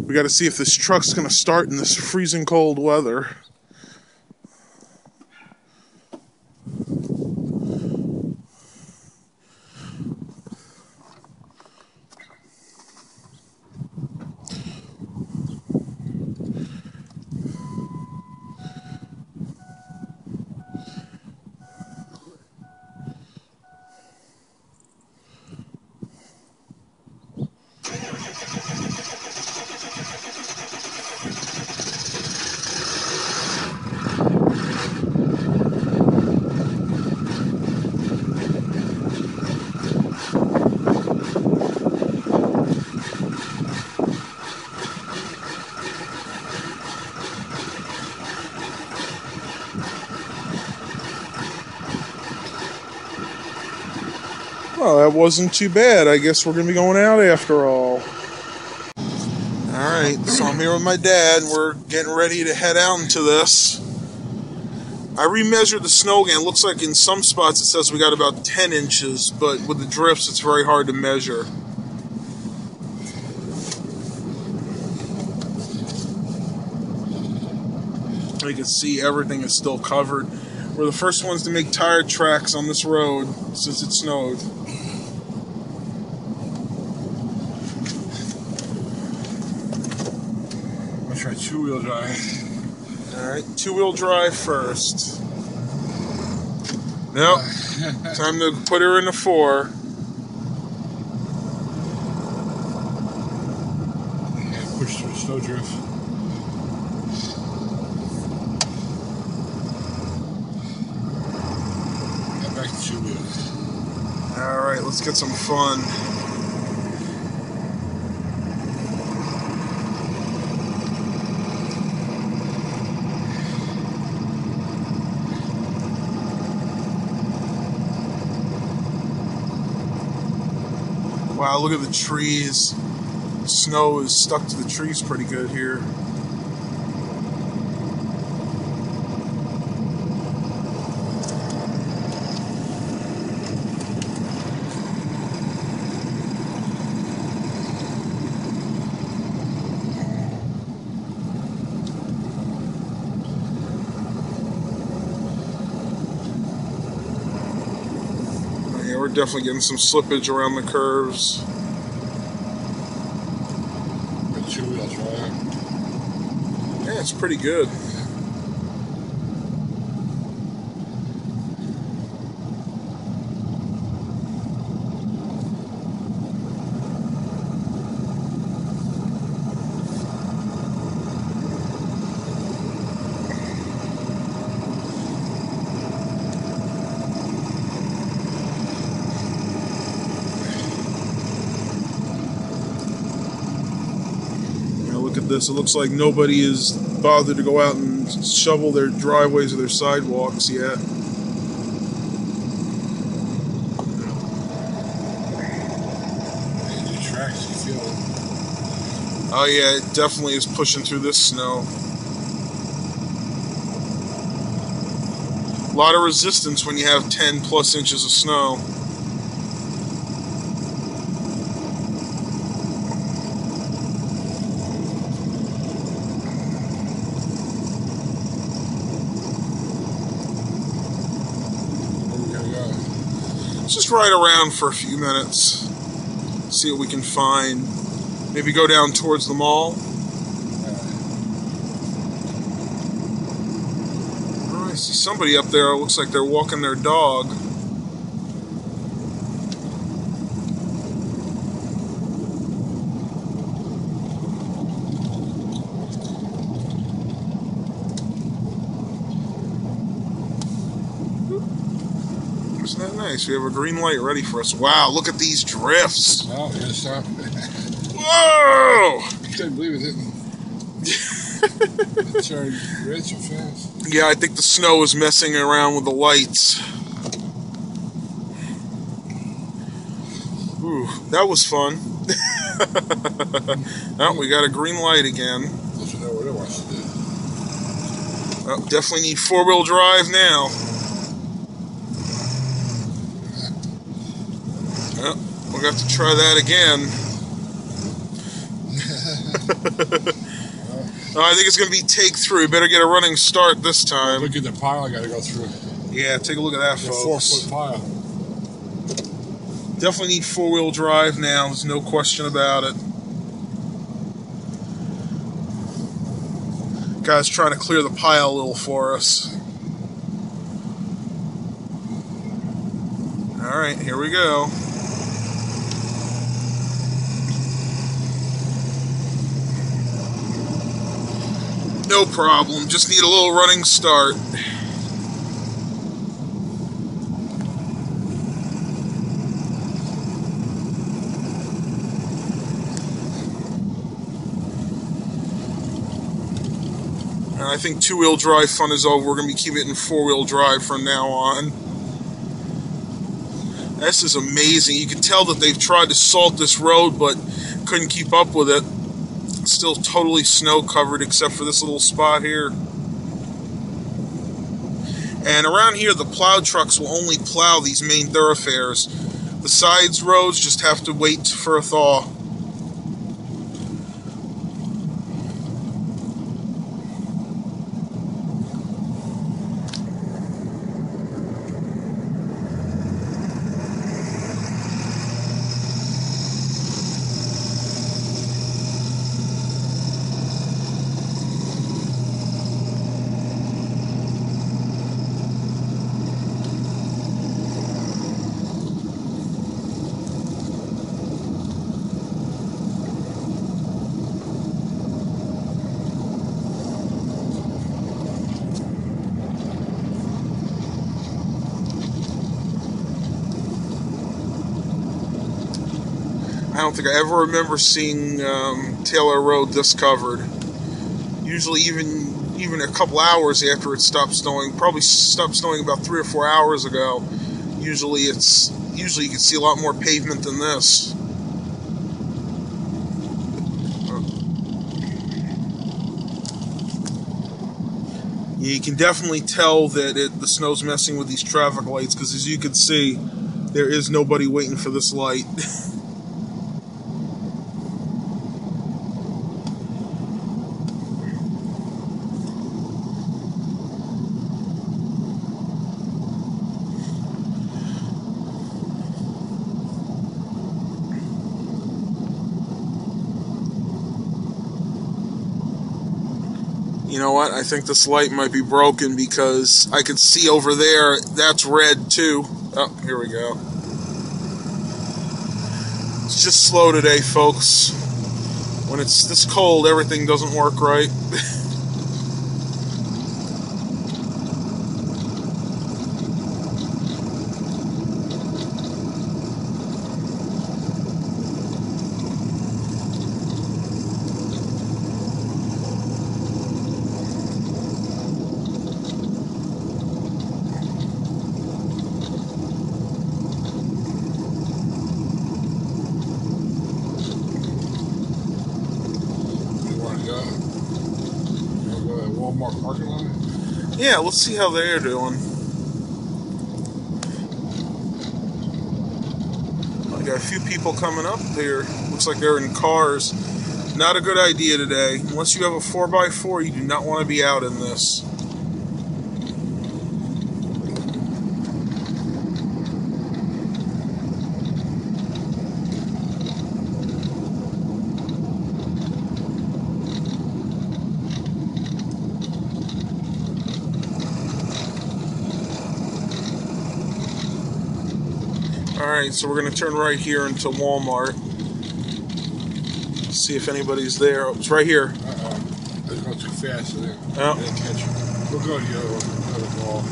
We got to see if this truck's going to start in this freezing cold weather. Well, that wasn't too bad. I guess we're going to be going out after all. Alright, so I'm here with my dad, and we're getting ready to head out into this. I remeasured the snow again. It looks like in some spots it says we got about 10 inches, but with the drifts it's very hard to measure. You can see everything is still covered. We're the first ones to make tire tracks on this road since it snowed. I'm gonna try two-wheel drive. Alright, two-wheel drive first. Nope. Time to put her in the 4. Yeah, push through snow drift. Back to two wheels. Alright, let's get some fun. Wow, look at the trees. Snow is stuck to the trees pretty good here. We're definitely getting some slippage around the curves. Got two wheels, right? Yeah, it's pretty good. Look at this. It looks like nobody is bothered to go out and shovel their driveways or their sidewalks yet. New tracks, you feel it. Oh yeah, it definitely is pushing through this snow. A lot of resistance when you have 10 plus inches of snow. Let's just ride around for a few minutes, see what we can find. Maybe go down towards the mall. Oh, I see somebody up there. It looks like they're walking their dog. Isn't that nice? We have a green light ready for us. Wow, look at these drifts. Oh, you're gonna stop. Whoa! I couldn't believe it didn't. It turned red so fast. Yeah, I think the snow is messing around with the lights. Ooh, that was fun. Oh, we got a green light again. Doesn't know what it wants to do. Oh, definitely need 4-wheel drive now. Oh, we'll have to try that again. I think it's going to be take three. Better get a running start this time. Look at the pile I got to go through. Yeah, take a look at that, The folks. 4-foot pile. Definitely need four-wheel drive now. There's no question about it. Guy's trying to clear the pile a little for us. All right, here we go. No problem. Just need a little running start. And I think two-wheel drive fun is over. We're going to be keeping it in four-wheel drive from now on. This is amazing. You can tell that they've tried to salt this road, but couldn't keep up with it. It's still totally snow-covered except for this little spot here. And around here, the plow trucks will only plow these main thoroughfares. The sides roads just have to wait for a thaw. I don't think I ever remember seeing Taylor Road this covered. Usually even a couple hours after it stopped snowing, probably stopped snowing about 3 or 4 hours ago. Usually you can see a lot more pavement than this. You can definitely tell that the snow's messing with these traffic lights, because as you can see, there is nobody waiting for this light. You know what? I think this light might be broken because I could see over there, that's red too. Oh, here we go. It's just slow today, folks. When it's this cold, everything doesn't work right. Walmart parking lot? Yeah, let's see how they're doing. I got a few people coming up there. Looks like they're in cars. Not a good idea today. Unless you have a 4x4, you do not want to be out in this. Alright, so we're going to turn right here into Walmart. See if anybody's there. Oh, it's right here. I was going too fast, so I didn't catch it. We'll go to the other one, the other ball.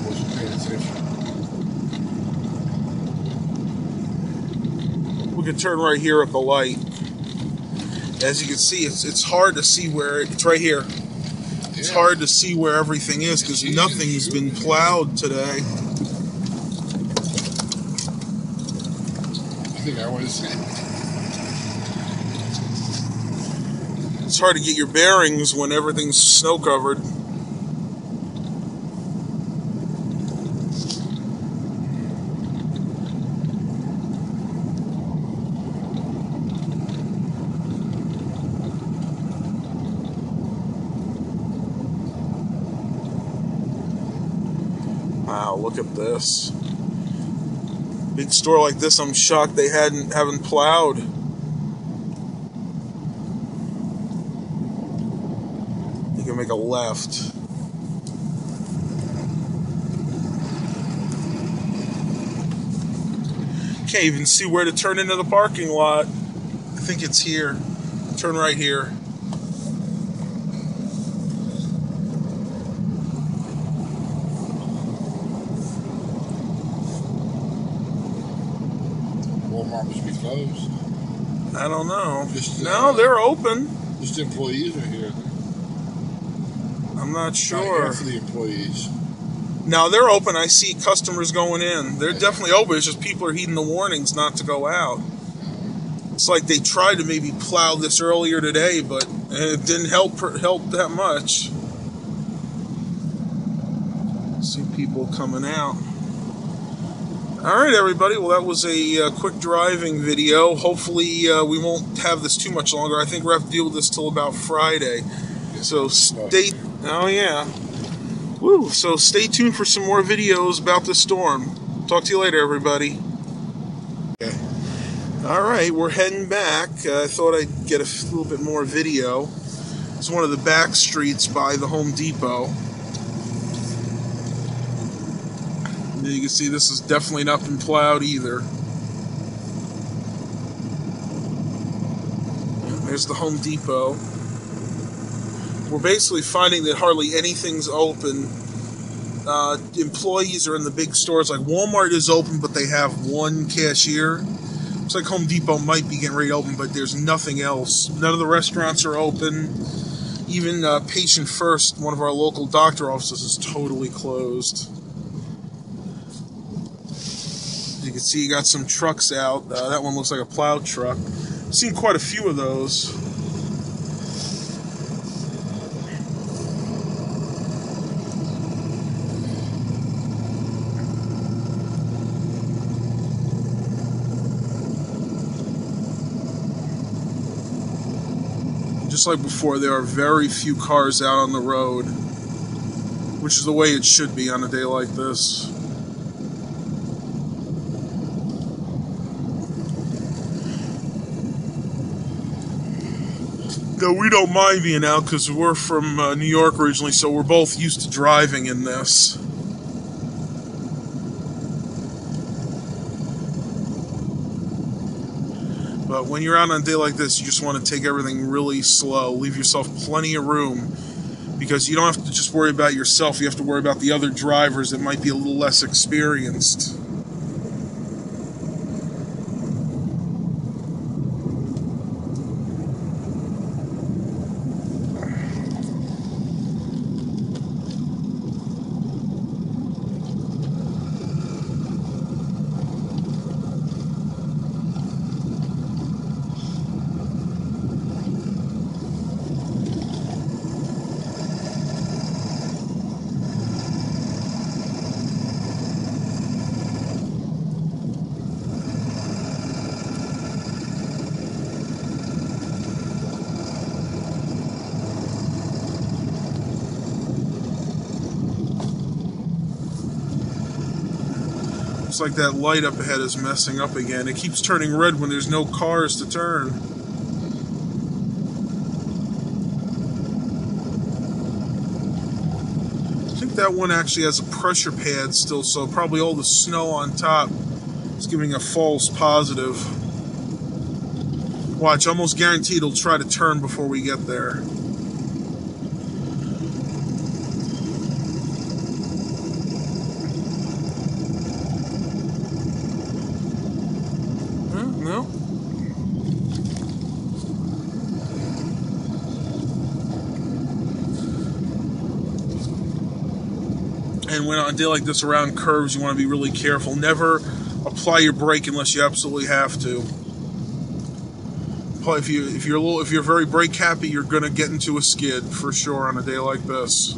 Wasn't paying attention. We can turn right here at the light. As you can see, it's hard to see where it's right here. It's hard to see where everything is because nothing's been plowed today. I think I want to see. It's hard to get your bearings when everything's snow covered. Wow, look at this. Big store like this, I'm shocked they haven't plowed. You can make a left. Can't even see where to turn into the parking lot. I think it's here. Turn right here. Walmart must be closed. I don't know. Just, no, they're open. Just employees are here. I'm not sure. Half of the employees. No, they're open. I see customers going in. They're definitely open. It's just people are heeding the warnings not to go out. It's like they tried to maybe plow this earlier today, but it didn't help that much. See people coming out. All right, everybody. Well, that was a quick driving video. Hopefully, we won't have this too much longer. I think we'll have to deal with this till about Friday. So stay. Oh yeah. Woo. So stay tuned for some more videos about the storm. Talk to you later, everybody. Okay. All right, we're heading back. I thought I'd get a little bit more video. It's one of the back streets by the Home Depot. And you can see this is definitely not been plowed either. There's the Home Depot. We're basically finding that hardly anything's open. Employees are in the big stores. Like Walmart is open, but they have one cashier. Looks like Home Depot might be getting ready to open, but there's nothing else. None of the restaurants are open. Even Patient First, one of our local doctor offices, is totally closed. As you can see, you got some trucks out. That one looks like a plow truck. I've seen quite a few of those. Just like before, there are very few cars out on the road, which is the way it should be on a day like this. No, we don't mind being out because we're from New York originally, so we're both used to driving in this. But when you're out on a day like this, you just want to take everything really slow. Leave yourself plenty of room, because you don't have to just worry about yourself. You have to worry about the other drivers that might be a little less experienced. Looks like that light up ahead is messing up again. It keeps turning red when there's no cars to turn. I think that one actually has a pressure pad still, so probably all the snow on top is giving a false positive. Watch, almost guaranteed it'll try to turn before we get there. No. And when on a day like this around curves, you want to be really careful. Never apply your brake unless you absolutely have to. If you're very brake happy, you're gonna get into a skid for sure on a day like this.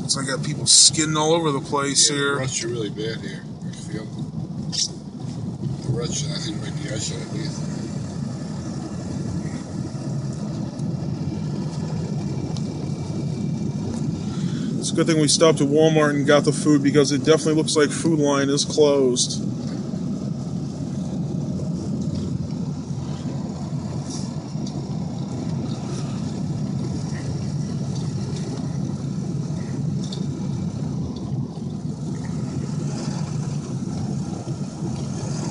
Looks like I got people skidding all over the place here. The ruts are really bad here. I feel the ruts, and I think might be ice underneath. It's a good thing we stopped at Walmart and got the food, because it definitely looks like Food Line is closed.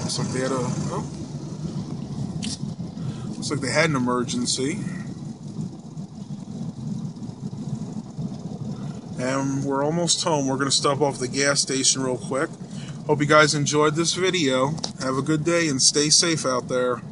Looks like they had looks like they had an emergency. And we're almost home. We're going to stop off at the gas station real quick. Hope you guys enjoyed this video. Have a good day and stay safe out there.